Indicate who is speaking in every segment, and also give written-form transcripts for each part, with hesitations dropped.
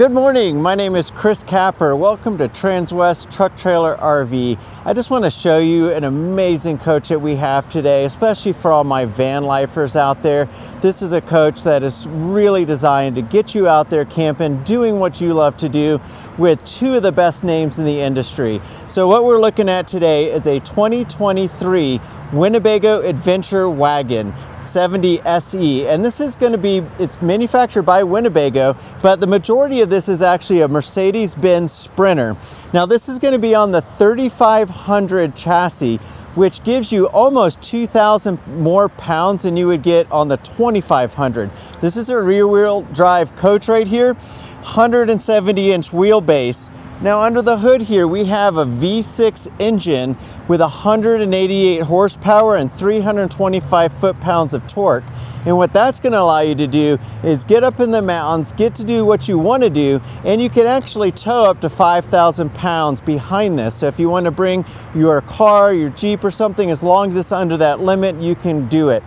Speaker 1: Good morning, my name is Chris Capper. Welcome to Transwest Truck Trailer RV. I just want to show you an amazing coach that we have today, especially for all my van lifers out there. This is a coach that is really designed to get you out there camping, doing what you love to do with two of the best names in the industry. So what we're looking at today is a 2023 Winnebago Adventure Wagon 70 SE, and this is going to be, it's manufactured by Winnebago, but the majority of this is actually a Mercedes-Benz Sprinter. Now this is going to be on the 3500 chassis, which gives you almost 2,000 more pounds than you would get on the 2500. This is a rear-wheel drive coach right here, 170-inch wheelbase. Now under the hood here we have a V6 engine with 188 horsepower and 325 foot-pounds of torque. And what that's going to allow you to do is get up in the mountains, get to do what you want to do, and you can actually tow up to 5,000 pounds behind this. So if you want to bring your car, your Jeep or something, as long as it's under that limit, you can do it.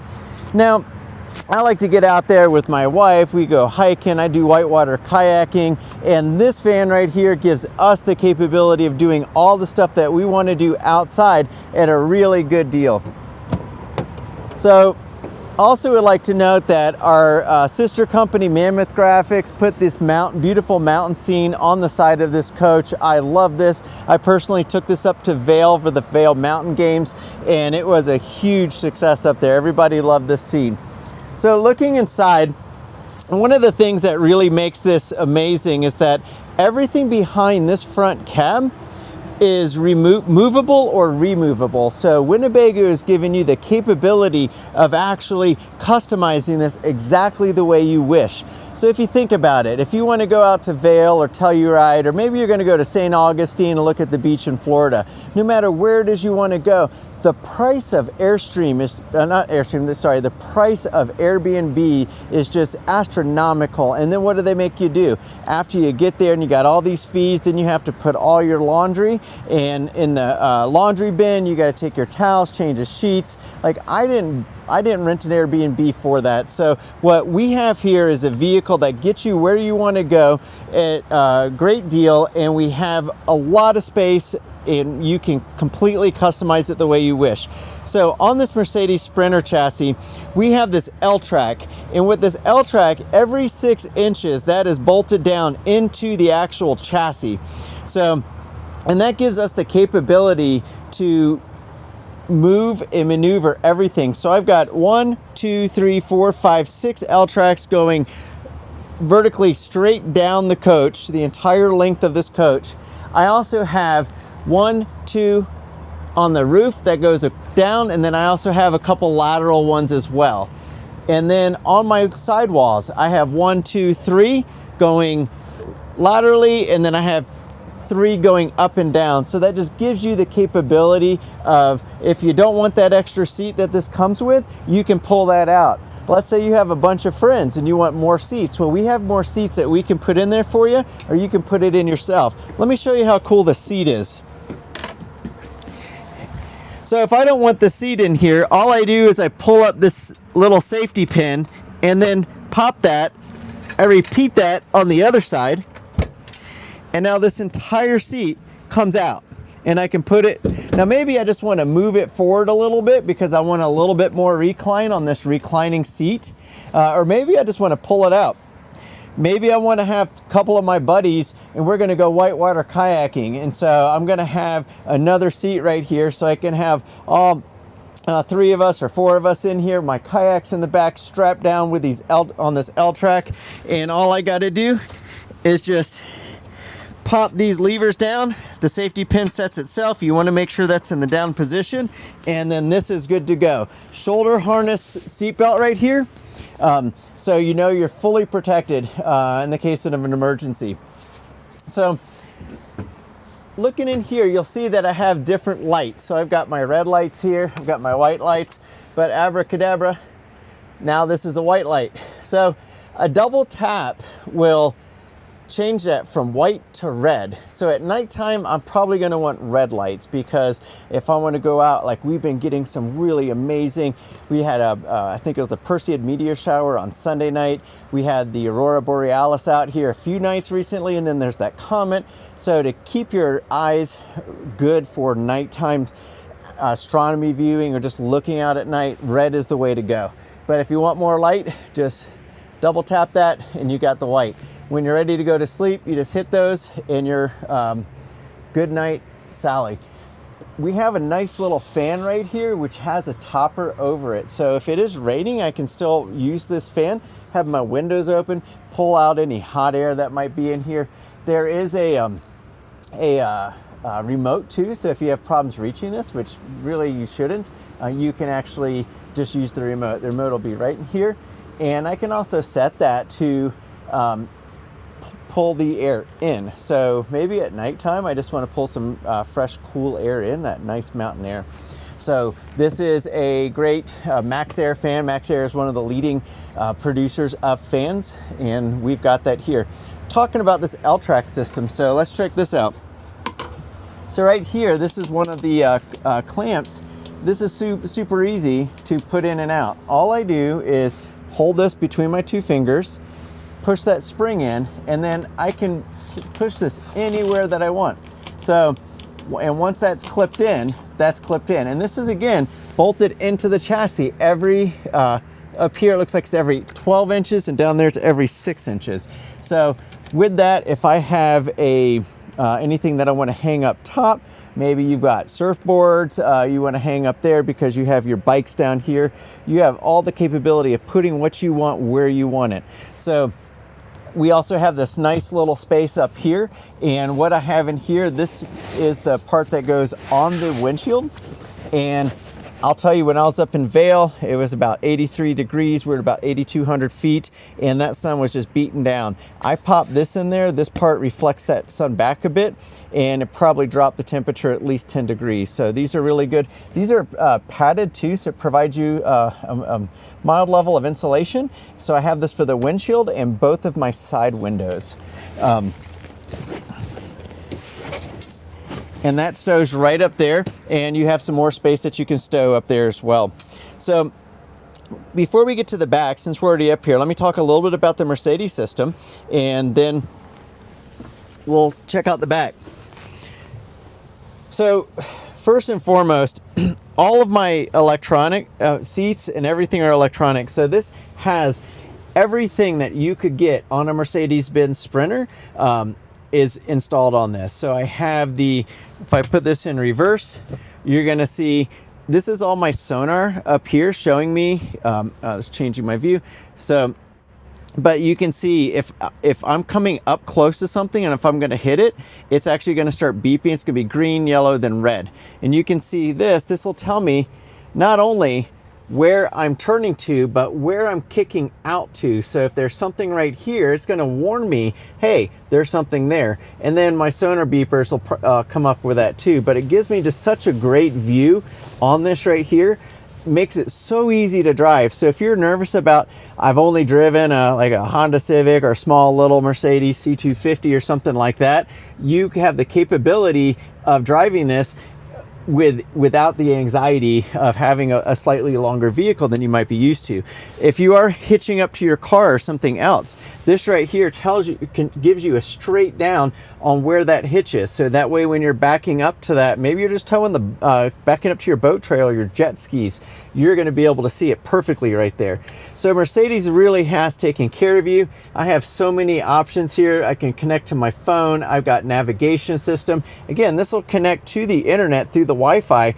Speaker 1: Now, I like to get out there with my wife. We go hiking, I do whitewater kayaking, and this van right here gives us the capability of doing all the stuff that we want to do outside at a really good deal. So also would like to note that our sister company Mammoth Graphics put this beautiful mountain scene on the side of this coach. I love this. I personally took this up to Vail for the Vail Mountain Games, and it was a huge success up there. Everybody loved this scene. So looking inside, one of the things that really makes this amazing is that everything behind this front cab is movable or removable. So Winnebago is giving you the capability of actually customizing this exactly the way you wish. So if you think about it, if you want to go out to Vail or Telluride, or maybe you're going to go to St. Augustine and look at the beach in Florida, no matter where it is you want to go, the price of Airstream is, the price of Airbnb is just astronomical. And then what do they make you do? After you get there and you got all these fees, then you have to put all your laundry and in the laundry bin. You got to take your towels, change the sheets. Like I didn't rent an Airbnb for that. So what we have here is a vehicle that gets you where you want to go at a great deal, and we have a lot of space, and you can completely customize it the way you wish. So on this Mercedes Sprinter chassis, we have this L-track, and with this L-track, every 6 inches that is bolted down into the actual chassis. So, and that gives us the capability to move and maneuver everything. So I've got 1, 2, 3, 4, 5, 6 L-tracks going vertically straight down the coach, the entire length of this coach. I also have 1, 2 on the roof that goes down, and then I also have a couple lateral ones as well. And then on my sidewalls, I have 1, 2, 3 going laterally, and then I have 3 going up and down. So that just gives you the capability of, if you don't want that extra seat that this comes with, you can pull that out. Let's say you have a bunch of friends and you want more seats. Well, we have more seats that we can put in there for you, or you can put it in yourself. Let me show you how cool the seat is. So if I don't want the seat in here, all I do is I pull up this little safety pin and then pop that. I repeat that on the other side, and now this entire seat comes out, and I can put it, now maybe I just want to move it forward a little bit because I want a little bit more recline on this reclining seat, or maybe I just want to pull it out. Maybe I want to have a couple of my buddies and we're going to go whitewater kayaking, and so I'm going to have another seat right here so I can have all 3 of us or 4 of us in here, my kayaks in the back strapped down with these on this L-track, and all I got to do is just pop these levers down. The safety pin sets itself. You want to make sure that's in the down position, and then this is good to go. Shoulder harness seatbelt right here, so you know you're fully protected in the case of an emergency. So looking in here, you'll see that I have different lights. So I've got my red lights here, I've got my white lights, but abracadabra, now this is a white light. So a double tap will change that from white to red. So at nighttime, I'm probably going to want red lights, because if I want to go out, like we've been getting some really amazing, we had I think it was a Perseid meteor shower on Sunday night. We had the Aurora Borealis out here a few nights recently, and then there's that comet. So to keep your eyes good for nighttime astronomy viewing or just looking out at night, red is the way to go. But if you want more light, just double tap that and you got the white. When you're ready to go to sleep, you just hit those and you're good night, Sally. We have a nice little fan right here which has a topper over it. So if it is raining, I can still use this fan, have my windows open, pull out any hot air that might be in here. There is a remote too, so if you have problems reaching this, which really you shouldn't, you can actually just use the remote. The remote will be right in here, and I can also set that to pull the air in. So maybe at nighttime I just want to pull some fresh cool air in, that nice mountain air. So this is a great Max Air fan. Max Air is one of the leading producers of fans, and we've got that here. Talking about this L-Track system, so let's check this out. So right here, this is one of the clamps. This is super easy to put in and out. All I do is hold this between my two fingers, push that spring in, and then I can push this anywhere that I want. So, and once that's clipped in, that's clipped in. And this is, again, bolted into the chassis. Every, up here it looks like it's every 12 inches, and down there it's every 6 inches. So with that, if I have a anything that I want to hang up top, maybe you've got surfboards, you want to hang up there because you have your bikes down here, you have all the capability of putting what you want where you want it. So we also have this nice little space up here, and what I have in here, this is the part that goes on the windshield. And I'll tell you, when I was up in Vail, it was about 83 degrees. We're at about 8,200 feet, and that sun was just beating down. I popped this in there. This part reflects that sun back a bit, and it probably dropped the temperature at least 10 degrees. So these are really good. These are padded too, so it provides you a mild level of insulation. So I have this for the windshield and both of my side windows. And that stows right up there, and you have some more space that you can stow up there as well. So before we get to the back, since we're already up here, let me talk a little bit about the Mercedes system, and then we'll check out the back. So first and foremost, all of my electronic seats and everything are electronic. So this has everything that you could get on a Mercedes-Benz Sprinter is installed on this. So I have the, if I put this in reverse, you're gonna see this is all my sonar up here showing me, it's changing my view. So, but you can see if I'm coming up close to something and if I'm gonna hit it, it's actually gonna start beeping. It's gonna be green, yellow, then red. And you can see this will tell me not only where I'm turning to, but where I'm kicking out to. So if there's something right here, it's going to warn me, hey, there's something there. And then my sonar beepers will come up with that too. But it gives me just such a great view on this right here. Makes it so easy to drive. So if you're nervous about, I've only driven like a Honda Civic or a small little Mercedes C250 or something like that, you have the capability of driving this without the anxiety of having a slightly longer vehicle than you might be used to. If you are hitching up to your car or something else, this right here tells you, gives you a straight down on where that hitch is. So that way when you're backing up to that, maybe you're just towing the, backing up to your boat trailer, your jet skis, you're gonna be able to see it perfectly right there. So Mercedes really has taken care of you. I have so many options here. I can connect to my phone. I've got navigation system. Again, this will connect to the internet through the Wi-Fi,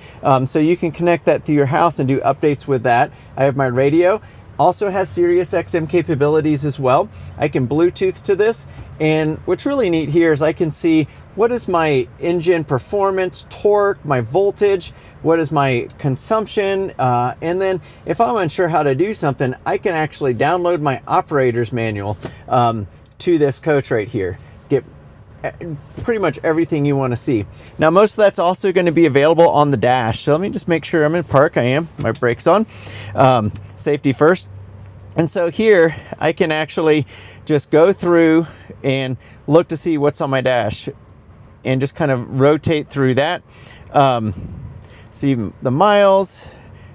Speaker 1: so you can connect that through your house and do updates with that. I have my radio. Also has Sirius XM capabilities as well. I can Bluetooth to this, and what's really neat here is I can see what is my engine performance, torque, my voltage, what is my consumption, and then if I'm unsure how to do something, I can actually download my operator's manual to this coach right here. Get pretty much everything you want to see. Now most of that's also going to be available on the dash. So let me just make sure I'm in park. I am. My brake's on. Safety first. And so here I can actually just go through and look to see what's on my dash and just kind of rotate through that. See the miles,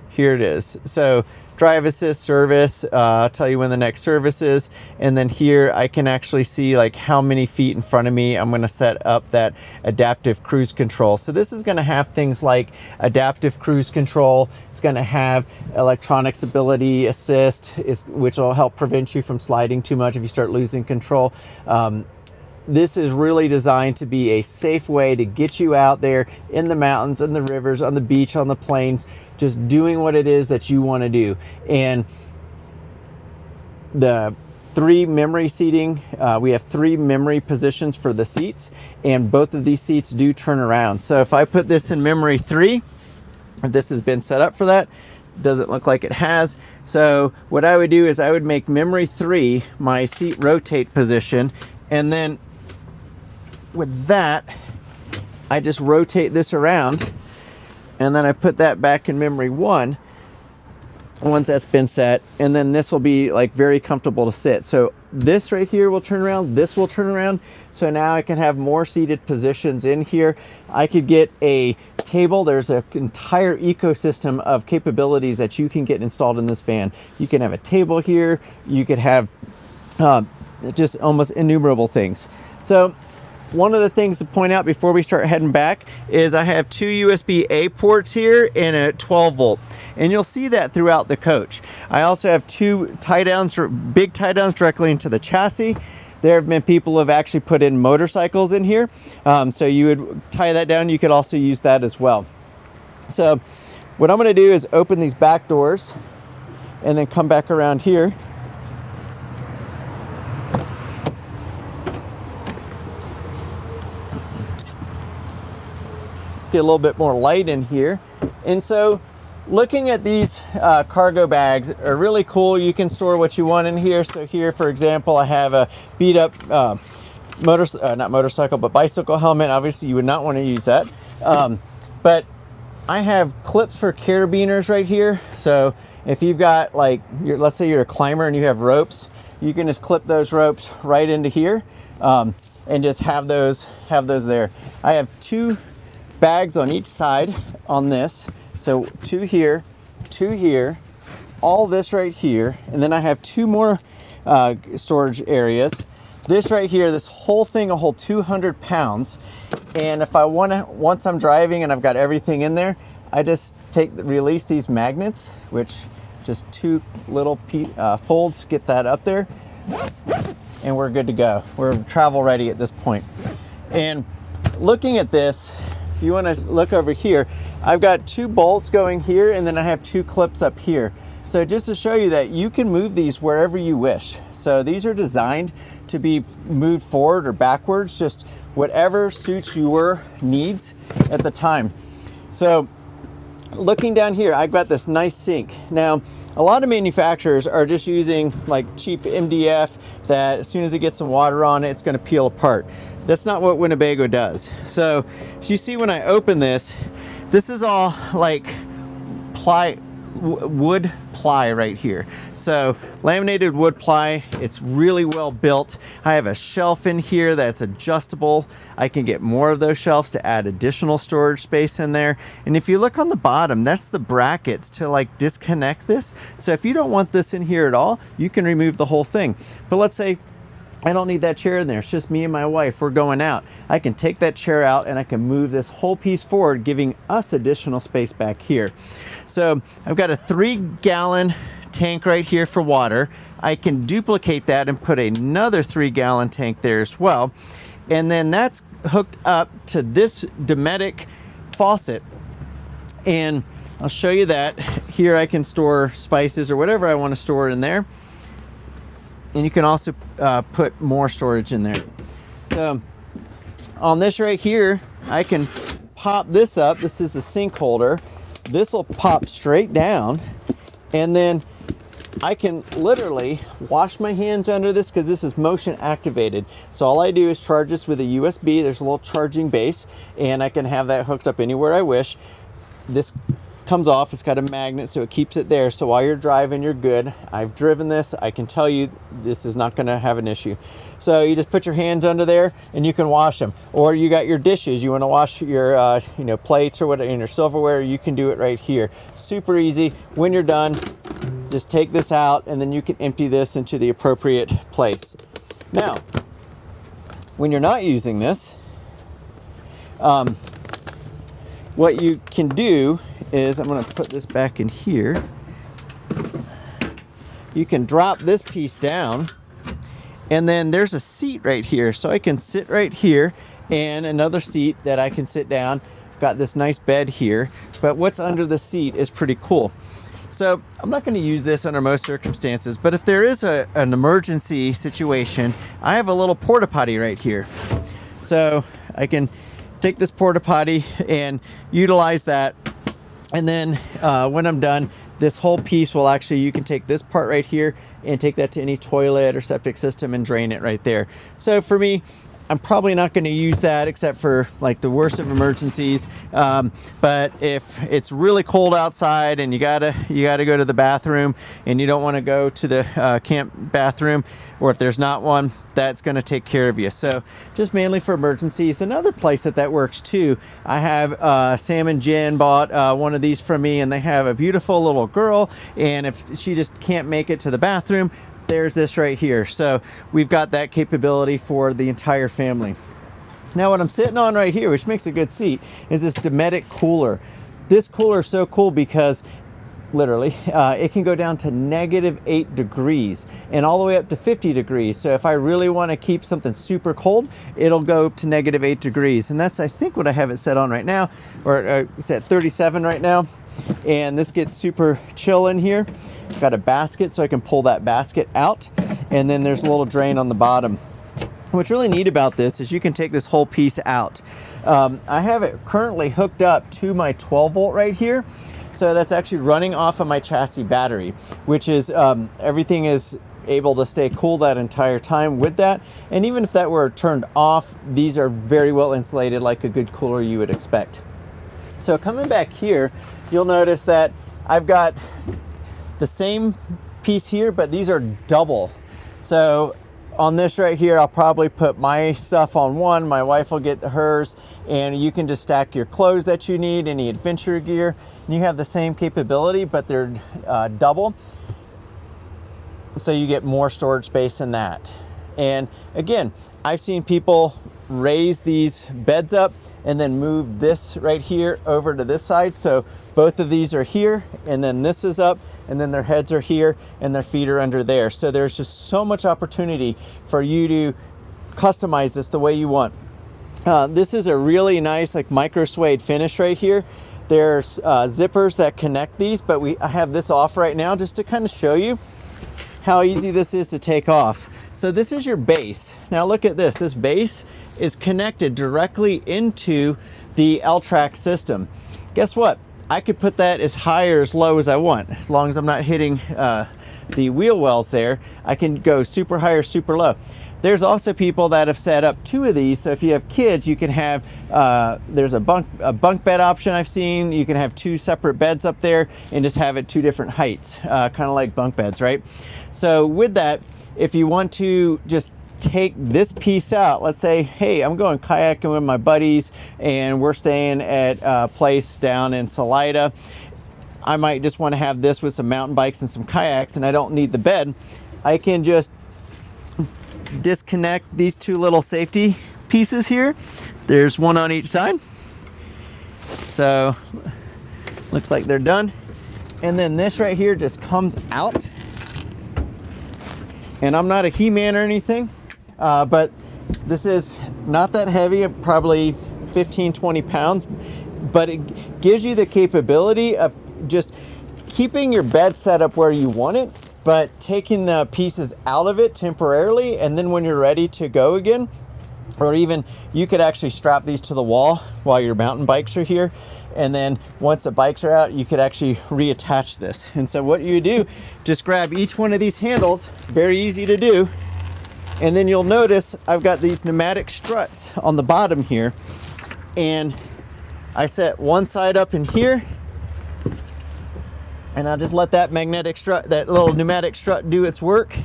Speaker 1: here it is. So drive assist, service, I'll tell you when the next service is. And then here I can actually see like how many feet in front of me. I'm gonna set up that adaptive cruise control. So this is gonna have things like adaptive cruise control. It's gonna have electronic stability assist, which will help prevent you from sliding too much if you start losing control. This is really designed to be a safe way to get you out there in the mountains, in the rivers, on the beach, on the plains, just doing what it is that you want to do. And the 3 memory seating, we have 3 memory positions for the seats, and both of these seats do turn around. So if I put this in memory 3, this has been set up for that. Doesn't look like it has. So what I would do is I would make memory 3 my seat rotate position, and then with that, I just rotate this around, and then I put that back in memory 1 once that's been set, and then this will be like very comfortable to sit. So this right here will turn around, this will turn around. So now I can have more seated positions in here. I could get a table. There's an entire ecosystem of capabilities that you can get installed in this van. You can have a table here. You could have just almost innumerable things. So one of the things to point out before we start heading back is I have 2 USB-A ports here and a 12 volt. And you'll see that throughout the coach. I also have 2 tie downs, big tie downs directly into the chassis. There have been people who have actually put in motorcycles in here. So you would tie that down. You could also use that as well. So what I'm gonna do is open these back doors and then come back around here. Get a little bit more light in here. And so looking at these cargo bags are really cool. You can store what you want in here. So here, for example, I have a beat up not motorcycle, but bicycle helmet. Obviously you would not want to use that. But I have clips for carabiners right here. So if you've got like, let's say you're a climber and you have ropes, you can just clip those ropes right into here and just have those there. I have 2 bags on each side on this. So 2 here, 2 here, all this right here, and then I have 2 more storage areas. This right here, this whole thing will hold 200 pounds. And if I want to, once I'm driving and I've got everything in there, I just release these magnets, which just 2 little folds, get that up there, and we're good to go. We're travel ready at this point. And looking at this, if you want to look over here, I've got 2 bolts going here, and then I have 2 clips up here. So just to show you that you can move these wherever you wish. So these are designed to be moved forward or backwards, just whatever suits your needs at the time. So looking down here, I've got this nice sink. Now, a lot of manufacturers are just using like cheap MDF that as soon as it gets some water on it, it's going to peel apart. That's not what Winnebago does. So as you see when I open this, this is all like wood ply right here. So laminated wood ply, it's really well built. I have a shelf in here that's adjustable. I can get more of those shelves to add additional storage space in there. And if you look on the bottom, that's the brackets to like disconnect this. So if you don't want this in here at all, you can remove the whole thing. But let's say I don't need that chair in there. It's just me and my wife. We're going out. I can take that chair out and I can move this whole piece forward, giving us additional space back here. So I've got a 3-gallon tank right here for water. I can duplicate that and put another 3-gallon tank there as well. And then that's hooked up to this Dometic faucet. And I'll show you that. Here I can store spices or whatever I want to store in there. And you can also put more storage in there. So on this right here, I can pop this up. This is the sink holder. This will pop straight down, and then I can literally wash my hands under this because this is motion activated. So all I do is charge this with a USB. There's a little charging base, and I can have that hooked up anywhere I wish. This comes off. It's got a magnet, so it keeps it there. So while you're driving, you're good. I've driven this. I can tell you this is not going to have an issue. So you just put your hands under there and you can wash them. Or you got your dishes. You want to wash your plates or whatever in your silverware. You can do it right here. Super easy. When you're done, just take this out and then you can empty this into the appropriate place. Now, when you're not using this, what you can do is, I'm going to put this back in here. You can drop this piece down, and then there's a seat right here. So I can sit right here, and another seat that I can sit down. Got this nice bed here, but what's under the seat is pretty cool. So I'm not going to use this under most circumstances, but if there is an emergency situation, I have a little porta potty right here. So I can take this porta potty and utilize that. And then when I'm done, this whole piece will actually, you can take this part right here and take that to any toilet or septic system and drain it right there. So for me, I'm probably not going to use that except for like the worst of emergencies. But if it's really cold outside and you gotta go to the bathroom and you don't want to go to the camp bathroom, or if there's not one, that's going to take care of you. So just mainly for emergencies. Another place that works too, I have Sam and Jen bought one of these from me, and they have a beautiful little girl, and if she just can't make it to the bathroom, there's this right here. So we've got that capability for the entire family. Now what I'm sitting on right here, which makes a good seat, is this Dometic cooler. This cooler is so cool because literally it can go down to -8 degrees and all the way up to 50 degrees. So if I really want to keep something super cold, it'll go up to -8 degrees. And that's, I think, what I have it set on right now, or it's at 37 right now. And this gets super chill in here. Got a basket so I can pull that basket out, and then there's a little drain on the bottom. What's really neat about this is you can take this whole piece out. I have it currently hooked up to my 12 volt right here, so that's actually running off of my chassis battery, which is everything is able to stay cool that entire time with that. And even if that were turned off, these are very well insulated, like a good cooler you would expect. So coming back here, you'll notice that I've got the same piece here, but these are double. So on this right here, I'll probably put my stuff on one, my wife will get hers, and you can just stack your clothes that you need, any adventure gear, and you have the same capability, but they're double. So you get more storage space in that. And again, I've seen people raise these beds up and then move this right here over to this side. So both of these are here, and then this is up, and then their heads are here and their feet are under there. So there's just so much opportunity for you to customize this the way you want. This is a really nice like micro suede finish right here. There's zippers that connect these, but I have this off right now just to kind of show you how easy this is to take off. So this is your base. Now look at this. This base is connected directly into the L-Track system. Guess what? I could put that as high or as low as I want. As long as I'm not hitting the wheel wells there, I can go super high or super low. There's also people that have set up 2 of these. So if you have kids, you can have, there's a bunk bed option I've seen. You can have 2 separate beds up there and just have it 2 different heights, kind of like bunk beds, right? So with that, if you want to just take this piece out, let's say, hey, I'm going kayaking with my buddies and we're staying at a place down in Salida. I might just want to have this with some mountain bikes and some kayaks, and I don't need the bed. I can just disconnect these 2 little safety pieces here. There's one on each side. So looks like they're done. And then this right here just comes out. And I'm not a He-Man or anything, but this is not that heavy, probably 15-20 pounds, but it gives you the capability of just keeping your bed set up where you want it, but taking the pieces out of it temporarily, and then when you're ready to go again, or even you could actually strap these to the wall while your mountain bikes are here, and then once the bikes are out, you could actually reattach this. And so what you do, just grab each one of these handles, very easy to do, and then you'll notice I've got these pneumatic struts on the bottom here, and I set one side up in here, And I'll just let that magnetic strut, that little pneumatic strut, do its work.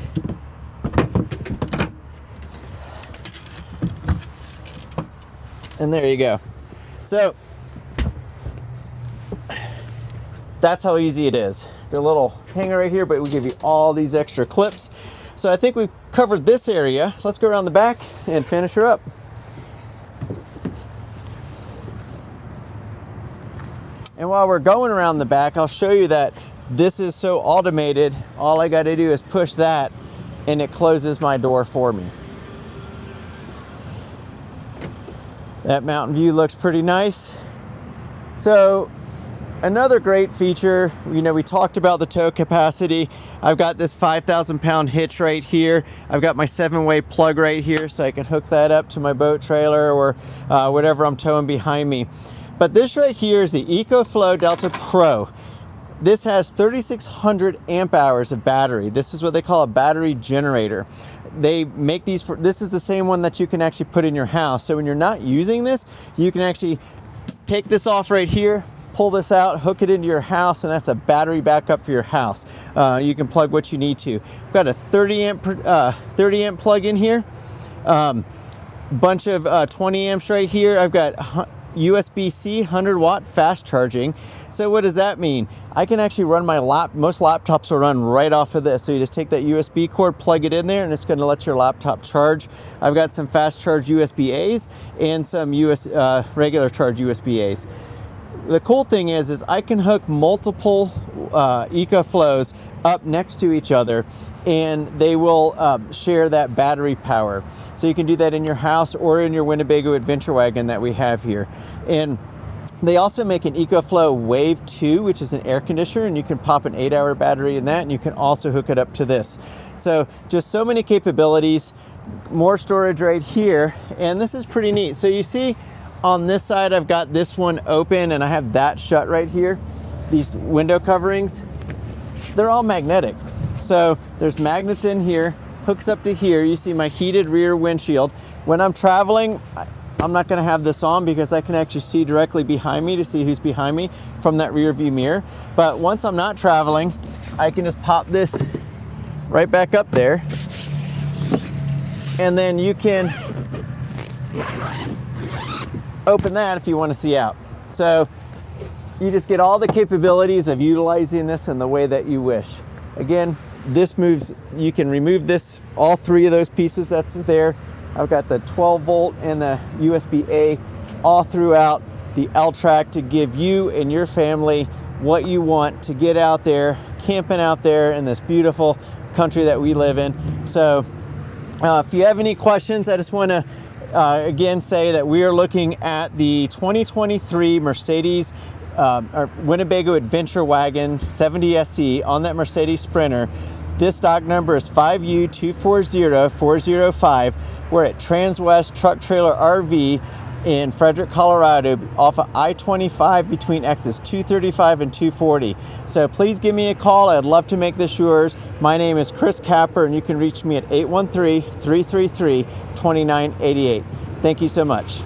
Speaker 1: And there you go. So that's how easy it is. Got a little hanger right here, but we give you all these extra clips. So I think we've covered this area. Let's go around the back and finish her up. And while we're going around the back, I'll show you that this is so automated. All I got to do is push that and it closes my door for me. That mountain view looks pretty nice. So another great feature, you know, we talked about the tow capacity. I've got this 5,000 pound hitch right here. I've got my 7-way plug right here, so I can hook that up to my boat trailer or whatever I'm towing behind me. But this right here is the EcoFlow Delta Pro. This has 3,600 amp hours of battery. This is what they call a battery generator. They make these for, this is the same one that you can actually put in your house. So when you're not using this, you can actually take this off right here, pull this out, hook it into your house, and that's a battery backup for your house. You can plug what you need to. I've got a 30 amp plug in here, bunch of 20 amps right here. I've got USB-C 100 watt fast charging. So what does that mean? I can actually run my most laptops will run right off of this. So you just take that USB cord, plug it in there, and it's going to let your laptop charge. I've got some fast charge USB-A's and some regular charge USB-A's. The cool thing is I can hook multiple EcoFlows up next to each other, and they will share that battery power. So you can do that in your house or in your Winnebago Adventure Wagon that we have here. And they also make an EcoFlow Wave 2, which is an air conditioner, and you can pop an 8-hour battery in that, and you can also hook it up to this. So just so many capabilities, more storage right here, and this is pretty neat. So you see on this side, I've got this one open and I have that shut right here. These window coverings, they're all magnetic. So there's magnets in here, hooks up to here. You see my heated rear windshield. When I'm traveling, I'm not gonna have this on because I can actually see directly behind me to see who's behind me from that rear view mirror. But once I'm not traveling, I can just pop this right back up there. And then you can open that if you want to see out. So you just get all the capabilities of utilizing this in the way that you wish. Again, this moves, you can remove this, all three of those pieces that's there. I've got the 12 volt and the USB-A all throughout the L-Track to give you and your family what you want to get out there, camping out there in this beautiful country that we live in. So if you have any questions, I just want to again say that we are looking at the 2023 Mercedes or Winnebago Adventure Wagon 70 SE on that Mercedes Sprinter. This stock number is 5U240405. We're at Transwest Truck Trailer RV in Frederick, Colorado, off of I-25 between exits 235 and 240. So please give me a call. I'd love to make this yours. My name is Chris Capper, and you can reach me at 813-333-2988. Thank you so much.